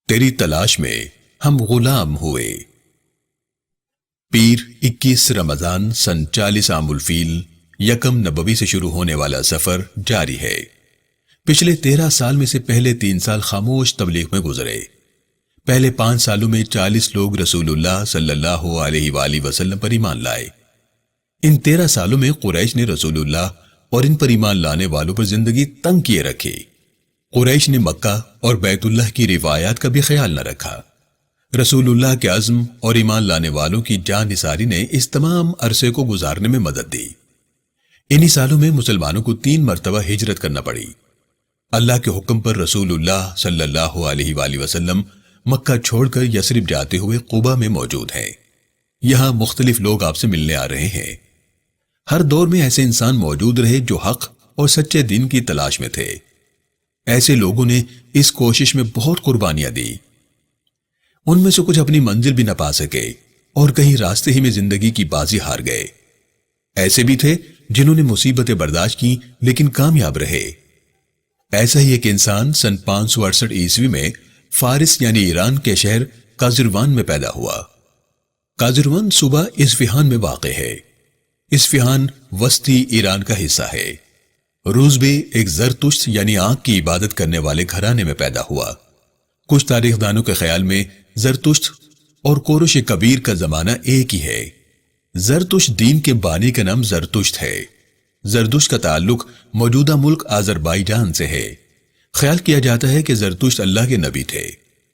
تیری تلاش میں ہم غلام ہوئے۔ پیر 21 رمضان سن 40 عام الفیل یکم نبوی سے شروع ہونے والا سفر جاری ہے۔ پچھلے 13 سال میں سے پہلے 3 سال خاموش تبلیغ میں گزرے۔ پہلے 5 سالوں میں 40 لوگ رسول اللہ صلی اللہ علیہ وآلہ وسلم پر ایمان لائے۔ ان 13 سالوں میں قریش نے رسول اللہ اور ان پر ایمان لانے والوں پر زندگی تنگ کیے رکھی۔ قریش نے مکہ اور بیت اللہ کی روایات کا بھی خیال نہ رکھا۔ رسول اللہ کے عزم اور ایمان لانے والوں کی جان نثاری نے اس تمام عرصے کو گزارنے میں مدد دی۔ انہی سالوں میں مسلمانوں کو 3 مرتبہ ہجرت کرنا پڑی۔ اللہ کے حکم پر رسول اللہ صلی اللہ علیہ وآلہ وسلم مکہ چھوڑ کر یثرب جاتے ہوئے قباء میں موجود ہیں۔ یہاں مختلف لوگ آپ سے ملنے آ رہے ہیں۔ ہر دور میں ایسے انسان موجود رہے جو حق اور سچے دین کی تلاش میں تھے۔ ایسے لوگوں نے اس کوشش میں بہت قربانیاں دی۔ ان میں سے کچھ اپنی منزل بھی نہ پا سکے اور کہیں راستے ہی میں زندگی کی بازی ہار گئے۔ ایسے بھی تھے جنہوں نے مصیبتیں برداشت کی لیکن کامیاب رہے۔ ایسا ہی ایک انسان سن 568 عیسوی میں فارس یعنی ایران کے شہر قازروان میں پیدا ہوا۔ قازروان صوبہ اصفہان میں واقع ہے۔ اصفہان وسطی ایران کا حصہ ہے۔ روزبے ایک زرتشت یعنی آنکھ کی عبادت کرنے والے گھرانے میں پیدا ہوا۔ کچھ تاریخ دانوں کے خیال میں زرتشت اور کورش کبیر کا زمانہ ایک ہی ہے۔ زرتشت دین کے بانی کا نام زرتشت ہے۔ زرتشت کا تعلق موجودہ ملک آذربائیجان سے ہے۔ خیال کیا جاتا ہے کہ زرتشت اللہ کے نبی تھے۔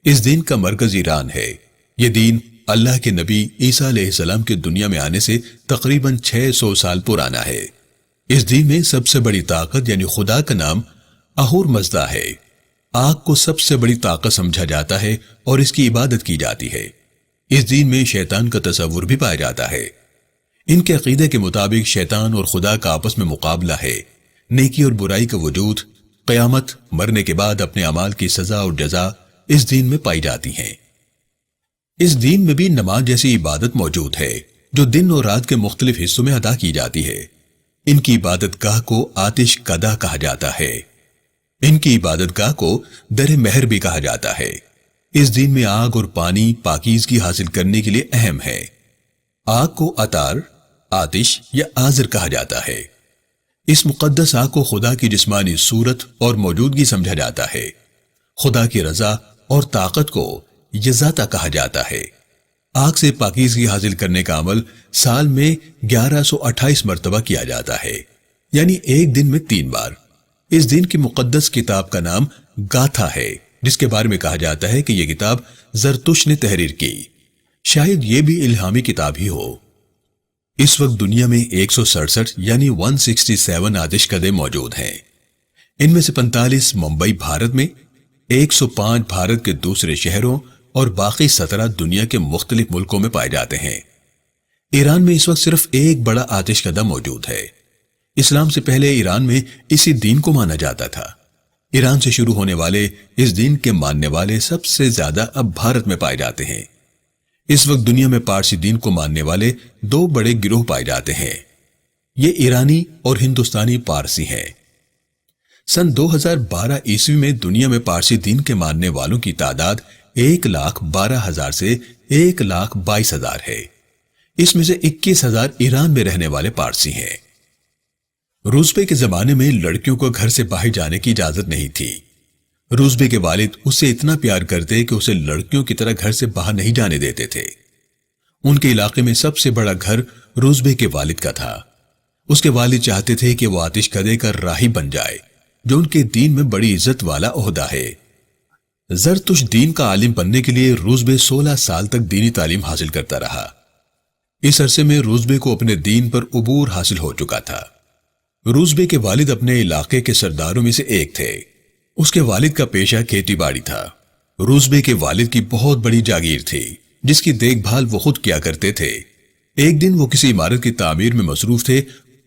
اس دین کا مرکز ایران ہے۔ یہ دین اللہ کے نبی عیسیٰ علیہ السلام کے دنیا میں آنے سے تقریباً 600 سال پرانا ہے۔ اس دین میں سب سے بڑی طاقت یعنی خدا کا نام اہور مزدہ ہے۔ آگ کو سب سے بڑی طاقت سمجھا جاتا ہے اور اس کی عبادت کی جاتی ہے۔ اس دین میں شیطان کا تصور بھی پایا جاتا ہے۔ ان کے عقیدے کے مطابق شیطان اور خدا کا آپس میں مقابلہ ہے۔ نیکی اور برائی کا وجود، قیامت، مرنے کے بعد اپنے اعمال کی سزا اور جزا اس دین میں پائی جاتی ہیں۔ اس دین میں بھی نماز جیسی عبادت موجود ہے جو دن اور رات کے مختلف حصوں میں ادا کی جاتی ہے۔ ان کی عبادت گاہ کو آتش کدہ کہا جاتا ہے۔ ان کی عبادت گاہ کو در مہر بھی کہا جاتا ہے۔ اس دین میں آگ اور پانی پاکیزگی حاصل کرنے کے لیے اہم ہے۔ آگ کو اتار، آتش یا آذر کہا جاتا ہے۔ اس مقدس آگ کو خدا کی جسمانی صورت اور موجودگی سمجھا جاتا ہے۔ خدا کی رضا اور طاقت کو یزاتا کہا جاتا ہے۔ آگ سے پاکیزگی حاصل کرنے کا عمل سال میں 1128 مرتبہ کیا جاتا ہے، یعنی ایک دن میں 3 بار۔ اس دن کی مقدس کتاب کا نام گاتھا ہے، جس کے بارے میں کہا جاتا ہے کہ یہ کتاب زرتشت نے تحریر کی۔ شاید یہ بھی الہامی کتاب ہی ہو۔ اس وقت دنیا میں 167 یعنی 167 آتش کدے موجود ہیں۔ ان میں سے 45 ممبئی بھارت میں، 105 بھارت کے دوسرے شہروں اور باقی 17 دنیا کے مختلف ملکوں میں پائے جاتے ہیں۔ ایران میں اس وقت صرف ایک بڑا آتش کدہ موجود ہے۔ اسلام سے پہلے ایران میں اسی دین کو مانا جاتا تھا۔ ایران سے شروع ہونے والے اس دین کے ماننے والے سب سے زیادہ اب بھارت میں پائے جاتے ہیں۔ اس وقت دنیا میں پارسی دین کو ماننے والے 2 بڑے گروہ پائے جاتے ہیں۔ یہ ایرانی اور ہندوستانی پارسی ہیں۔ سن 2012 عیسوی میں دنیا میں پارسی دین کے ماننے والوں کی تعداد 1,12,000 سے 1,22,000 ہے۔ اس میں سے 21,000 ایران میں رہنے والے پارسی ہیں۔ روزبے کے زمانے میں لڑکیوں کو گھر سے باہر جانے کی اجازت نہیں تھی۔ روزبے کے والد اسے اتنا پیار کرتے کہ اسے لڑکیوں کی طرح گھر سے باہر نہیں جانے دیتے تھے۔ ان کے علاقے میں سب سے بڑا گھر روزبے کے والد کا تھا۔ اس کے والد چاہتے تھے کہ وہ آتش کدے کا راہی بن جائے، جو ان کے دین میں بڑی عزت والا عہدہ ہے۔ زرتشت دین کا عالم بننے کے لیے روزبے 16 سال تک دینی تعلیم حاصل کرتا رہا۔ اس عرصے میں روزبے کو اپنے دین پر عبور حاصل ہو چکا تھا۔ روزبے کے والد اپنے علاقے کے سرداروں میں سے ایک تھے۔ اس کے والد کا پیشہ کھیتی باڑی تھا۔ روزبے کے والد کی بہت بڑی جاگیر تھی جس کی دیکھ بھال وہ خود کیا کرتے تھے۔ ایک دن وہ کسی عمارت کی تعمیر میں مصروف تھے۔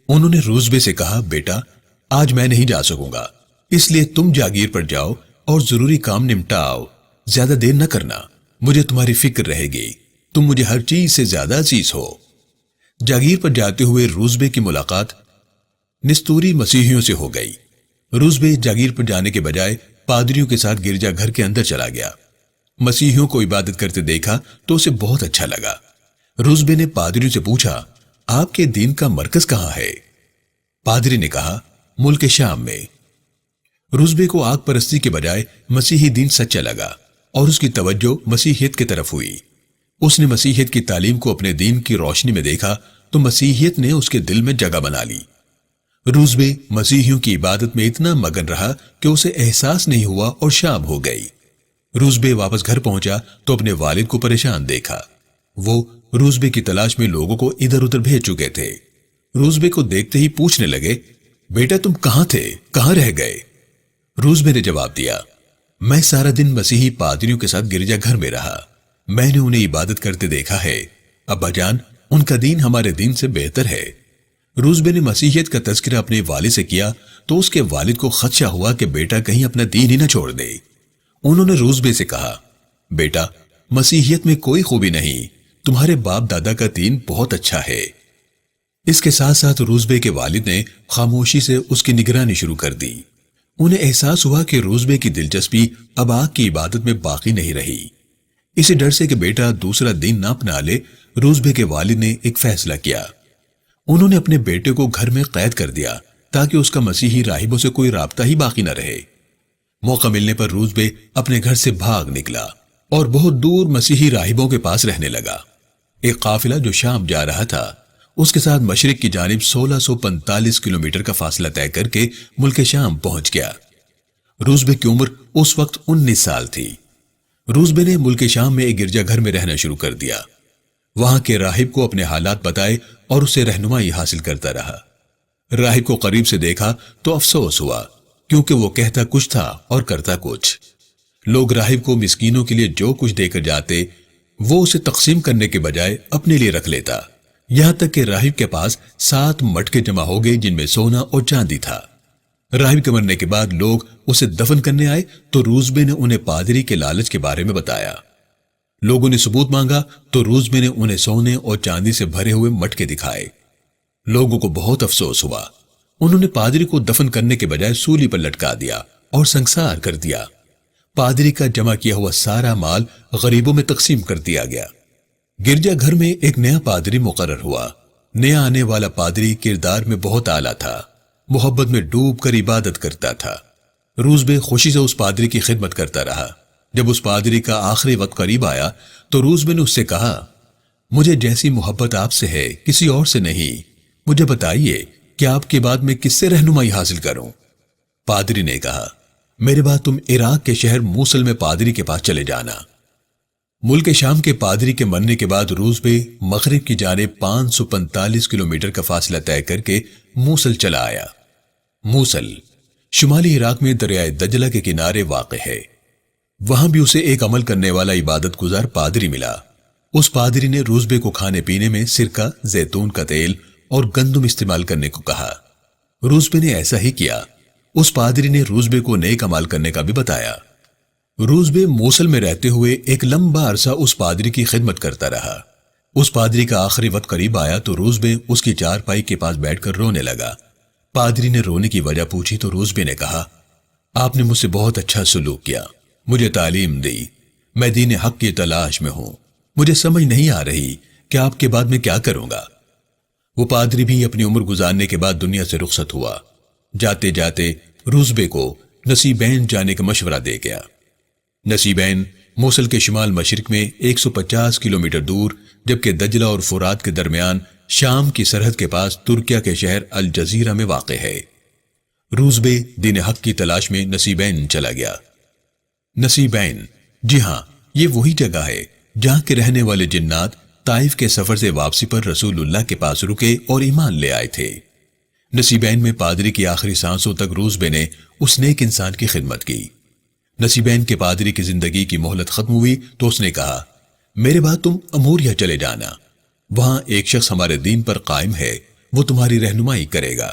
انہوں نے روزبے سے کہا، بیٹا آج میں نہیں جا سکوں گا، اس لیے تم جاگیر پر جاؤ اور ضروری کام نمٹاؤ، زیادہ دیر نہ کرنا، مجھے تمہاری فکر رہے گی، تم مجھے ہر چیز سے زیادہ عزیز ہو۔ جاگیر پر جاتے ہوئے روزبے کی ملاقات نستوری مسیحیوں سے ہو گئی۔ روزبے جاگیر پر جانے کے بجائے پادریوں کے ساتھ گرجا گھر کے اندر چلا گیا۔ مسیحیوں کو عبادت کرتے دیکھا تو اسے بہت اچھا لگا۔ روزبے نے پادری سے پوچھا، آپ کے دین کا مرکز کہاں ہے؟ پادری نے کہا، ملک شام میں۔ روزبے کو آگ پرستی کے بجائے مسیحی دین سچا لگا اور اس کی توجہ مسیحیت کی طرف ہوئی۔ اس نے مسیحیت کی تعلیم کو اپنے دین کی روشنی میں دیکھا تو مسیحیت نے اس کے دل میں جگہ بنا لی۔ روزبے مسیحیوں کی عبادت میں اتنا مگن رہا کہ اسے احساس نہیں ہوا اور شام ہو گئی۔ روزبے واپس گھر پہنچا تو اپنے والد کو پریشان دیکھا۔ وہ روزبے کی تلاش میں لوگوں کو ادھر ادھر بھیج چکے تھے۔ روزبے کو دیکھتے ہی پوچھنے لگے، بیٹا تم کہاں تھے، کہاں رہ گئے؟ روزبے نے جواب دیا، میں سارا دن مسیحی پادریوں کے ساتھ گرجا گھر میں رہا، میں نے انہیں عبادت کرتے دیکھا ہے۔ ابا جان، ان کا دین ہمارے دین سے بہتر ہے۔ روزبے نے مسیحیت کا تذکرہ اپنے والد سے کیا تو اس کے والد کو خدشہ ہوا کہ بیٹا کہیں اپنا دین ہی نہ چھوڑ دے۔ انہوں نے روزبے سے کہا، بیٹا مسیحیت میں کوئی خوبی نہیں، تمہارے باپ دادا کا دین بہت اچھا ہے۔ اس کے ساتھ ساتھ روزبے کے والد نے خاموشی سے اس کی نگرانی شروع کر دی۔ انہیں احساس ہوا کہ روزبے کی دلچسپی اب آگ کی عبادت میں باقی نہیں رہی۔ اسی ڈر سے کہ بیٹا دوسرا دین نہ اپنا لے، روزبے کے والد نے ایک فیصلہ کیا۔ انہوں نے اپنے بیٹے کو گھر میں قید کر دیا تاکہ اس کا مسیحی راہبوں سے کوئی رابطہ ہی باقی نہ رہے۔ موقع ملنے پر روزبے اپنے گھر سے بھاگ نکلا اور بہت دور مسیحی راہبوں کے پاس رہنے لگا۔ ایک قافلہ جو شام جا رہا تھا اس کے ساتھ مشرق کی جانب 1645 کلومیٹر کا فاصلہ طے کر کے ملک شام پہنچ گیا۔ روزبے کی عمر اس وقت 19 سال تھی۔ روزبے نے ملک شام میں ایک گرجا گھر میں رہنا شروع کر دیا۔ وہاں کے راہب کو اپنے حالات بتائے اور اسے رہنمائی حاصل کرتا رہا۔ راہب کو قریب سے دیکھا تو افسوس ہوا کیونکہ وہ کہتا کچھ تھا اور کرتا کچھ۔ لوگ راہب کو مسکینوں کے لیے جو کچھ دے کر جاتے وہ اسے تقسیم کرنے کے بجائے اپنے لیے رکھ لیتا، یہاں تک کہ راہب کے پاس 7 مٹکے جمع ہو گئے جن میں سونا اور چاندی تھا۔ راہب کے مرنے کے بعد لوگ اسے دفن کرنے آئے تو روزبے نے انہیں پادری کے لالچ کے بارے میں بتایا۔ لوگوں نے ثبوت مانگا تو روزبے نے انہیں سونے اور چاندی سے بھرے ہوئے مٹکے دکھائے۔ لوگوں کو بہت افسوس ہوا۔ انہوں نے پادری کو دفن کرنے کے بجائے سولی پر لٹکا دیا اور سنگسار کر دیا۔ پادری کا جمع کیا ہوا سارا مال غریبوں میں تقسیم کر دیا گیا۔ گرجا گھر میں ایک نیا پادری مقرر ہوا۔ نیا آنے والا پادری کردار میں بہت اعلیٰ تھا، محبت میں ڈوب کر عبادت کرتا تھا۔ روزبے خوشی سے اس پادری کی خدمت کرتا رہا۔ جب اس پادری کا آخری وقت قریب آیا تو روزبے نے اس سے کہا، مجھے جیسی محبت آپ سے ہے کسی اور سے نہیں، مجھے بتائیے کہ آپ کے بعد میں کس سے رہنمائی حاصل کروں؟ پادری نے کہا، میرے بعد تم عراق کے شہر موصل میں پادری کے پاس چلے جانا۔ ملک شام کے پادری کے مرنے کے بعد روزبے مغرب کی جانب 545 کلومیٹر کا فاصلہ طے کر کے موصل چلا آیا۔ موصل شمالی عراق میں دریائے دجلہ کے کنارے واقع ہے۔ وہاں بھی اسے ایک عمل کرنے والا عبادت گزار پادری ملا۔ اس پادری نے روزبے کو کھانے پینے میں سرکہ، زیتون کا تیل اور گندم استعمال کرنے کو کہا۔ روزبے نے ایسا ہی کیا۔ اس پادری نے روزبے کو نیک عمل کرنے کا بھی بتایا۔ روزبے موصل میں رہتے ہوئے ایک لمبا عرصہ اس پادری کی خدمت کرتا رہا۔ اس پادری کا آخری وقت قریب آیا تو روزبے اس کی چارپائی کے پاس بیٹھ کر رونے لگا۔ پادری نے رونے کی وجہ پوچھی تو روزبے نے کہا، آپ نے مجھ سے بہت اچھا سلوک کیا، مجھے تعلیم دی، میں دین حق کی تلاش میں ہوں، مجھے سمجھ نہیں آ رہی کہ آپ کے بعد میں کیا کروں گا۔ وہ پادری بھی اپنی عمر گزارنے کے بعد دنیا سے رخصت ہوا۔ جاتے جاتے روزبے کو نصیبین جانے کا مشورہ دے گیا۔ نصیبین موصل کے شمال مشرق میں 150 کلومیٹر دور، جبکہ دجلہ اور فرات کے درمیان شام کی سرحد کے پاس ترکیہ کے شہر الجزیرہ میں واقع ہے۔ روزبے دین حق کی تلاش میں نصیبین چلا گیا۔ نصیبین، جی ہاں، یہ وہی جگہ ہے جہاں کے رہنے والے جنات طائف کے سفر سے واپسی پر رسول اللہ کے پاس رکے اور ایمان لے آئے تھے۔ نصیبین میں پادری کی آخری سانسوں تک روزبے نے اس نیک انسان کی خدمت کی۔ نصیبین کے پادری کی زندگی کی مہلت ختم ہوئی تو اس نے کہا، میرے بعد تم اموریا چلے جانا، وہاں ایک شخص ہمارے دین پر قائم ہے، وہ تمہاری رہنمائی کرے گا۔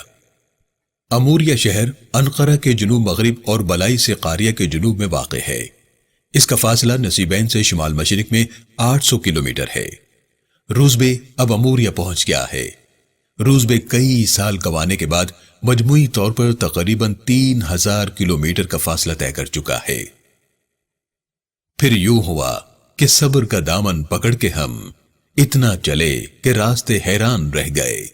اموریا شہر انقرہ کے جنوب مغرب اور بلائی سے قاریہ کے جنوب میں واقع ہے۔ اس کا فاصلہ نصیبین سے شمال مشرق میں 800 کلومیٹر ہے۔ روزبے اب اموریا پہنچ گیا ہے۔ روزبے کئی سال گوانے کے بعد مجموعی طور پر تقریباً 3000 کلومیٹر کا فاصلہ طے کر چکا ہے۔ پھر یوں ہوا کہ صبر کا دامن پکڑ کے ہم اتنا چلے کہ راستے حیران رہ گئے۔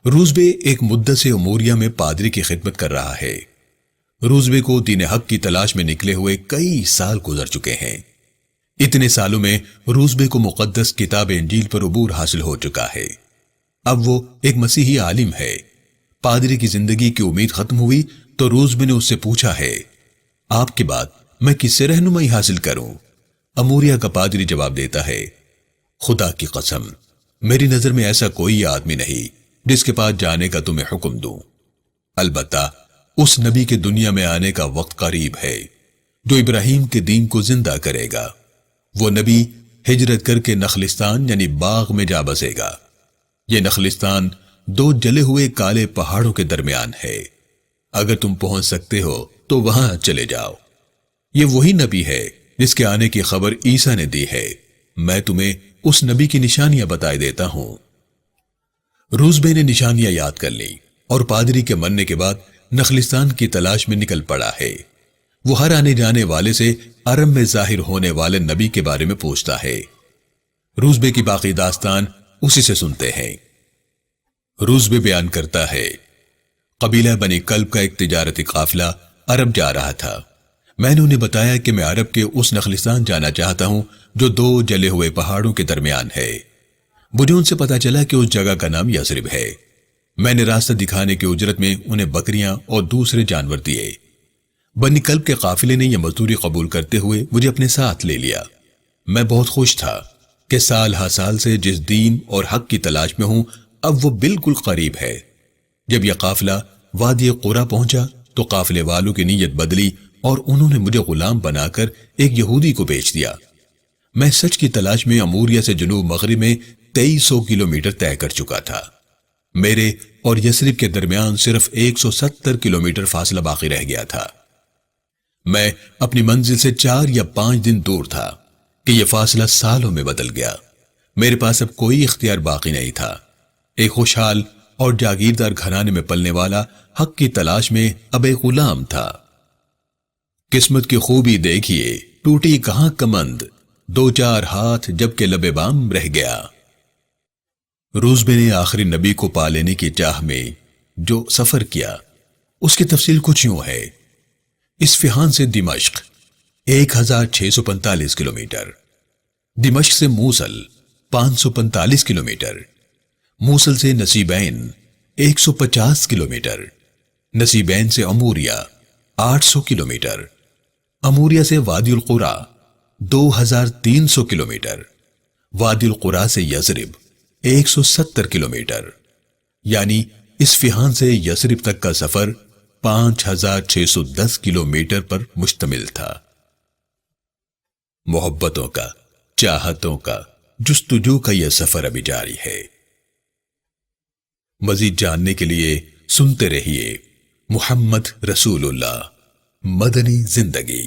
روزبے ایک مدت سے اموریہ میں پادری کی خدمت کر رہا ہے۔ روزبے کو دین حق کی تلاش میں نکلے ہوئے کئی سال گزر چکے ہیں۔ اتنے سالوں میں روزبے کو مقدس کتاب انجیل پر عبور حاصل ہو چکا ہے۔ اب وہ ایک مسیحی عالم ہے۔ پادری کی زندگی کی امید ختم ہوئی تو روزبے نے اس سے پوچھا ہے، آپ کے بعد میں کس سے رہنمائی حاصل کروں؟ اموریہ کا پادری جواب دیتا ہے، خدا کی قسم، میری نظر میں ایسا کوئی آدمی نہیں جس کے پاس جانے کا تمہیں حکم دوں، البتہ اس نبی کے دنیا میں آنے کا وقت قریب ہے جو ابراہیم کے دین کو زندہ کرے گا۔ وہ نبی ہجرت کر کے نخلستان یعنی باغ میں جا بسے گا۔ یہ نخلستان 2 جلے ہوئے کالے پہاڑوں کے درمیان ہے۔ اگر تم پہنچ سکتے ہو تو وہاں چلے جاؤ۔ یہ وہی نبی ہے جس کے آنے کی خبر عیسیٰ نے دی ہے۔ میں تمہیں اس نبی کی نشانیاں بتائے دیتا ہوں۔ روزبے نے نشانیاں یاد کر لی اور پادری کے مرنے کے بعد نخلستان کی تلاش میں نکل پڑا ہے۔ وہ ہر آنے جانے والے سے عرب میں ظاہر ہونے والے نبی کے بارے میں پوچھتا ہے۔ روزبے کی باقی داستان اسی سے سنتے ہیں۔ روزبے بیان کرتا ہے، قبیلہ بنی کلب کا ایک تجارتی قافلہ عرب جا رہا تھا۔ میں نے انہیں بتایا کہ میں عرب کے اس نخلستان جانا چاہتا ہوں جو 2 جلے ہوئے پہاڑوں کے درمیان ہے۔ مجھے ان سے پتا چلا کہ اس جگہ کا نام یثرب ہے۔ میں نے راستہ دکھانے کی اجرت میں انہیں بکریاں اور دوسرے جانور دیے۔ بنی کلب کے قافلے نے یہ مزدوری قبول کرتے ہوئے مجھے اپنے ساتھ لے لیا۔ میں بہت خوش تھا کہ سال ہر سال سے جس دین اور حق کی تلاش میں ہوں اب وہ بالکل قریب ہے۔ جب یہ قافلہ وادی قرا پہنچا تو قافلے والوں کی نیت بدلی اور انہوں نے مجھے غلام بنا کر ایک یہودی کو بیچ دیا۔ میں سچ کی تلاش میں اموریہ سے جنوب مغرب میں 2300 کلومیٹر طے کر چکا تھا۔ میرے اور یثرب کے درمیان صرف 170 کلومیٹر فاصلہ باقی رہ گیا تھا۔ میں اپنی منزل سے 4 یا 5 دن دور تھا کہ یہ فاصلہ سالوں میں بدل گیا۔ میرے پاس اب کوئی اختیار باقی نہیں تھا۔ ایک خوشحال اور جاگیردار گھرانے میں پلنے والا حق کی تلاش میں اب ایک غلام تھا۔ قسمت کی خوبی دیکھیے، ٹوٹی کہاں کمند، 2-4 ہاتھ جب کہ لبے بام رہ گیا۔ روزبے نے آخری نبی کو پا لینے کی چاہ میں جو سفر کیا اس کی تفصیل کچھ یوں ہے۔ اصفہان سے دمشق 1645 کلومیٹر، دمشق سے موصل 545 کلومیٹر، موصل سے نصیبین 150 کلومیٹر، نصیبین سے اموریہ 800 کلومیٹر، اموریہ سے وادی القرا 2300 کلومیٹر، وادی القرا سے یثرب 170 کلومیٹر، یعنی اصفہان سے یثرب تک کا سفر 5610 کلومیٹر پر مشتمل تھا۔ محبتوں کا، چاہتوں کا، جستجو کا یہ سفر ابھی جاری ہے۔ مزید جاننے کے لیے سنتے رہیے محمد رسول اللہ، مدنی زندگی۔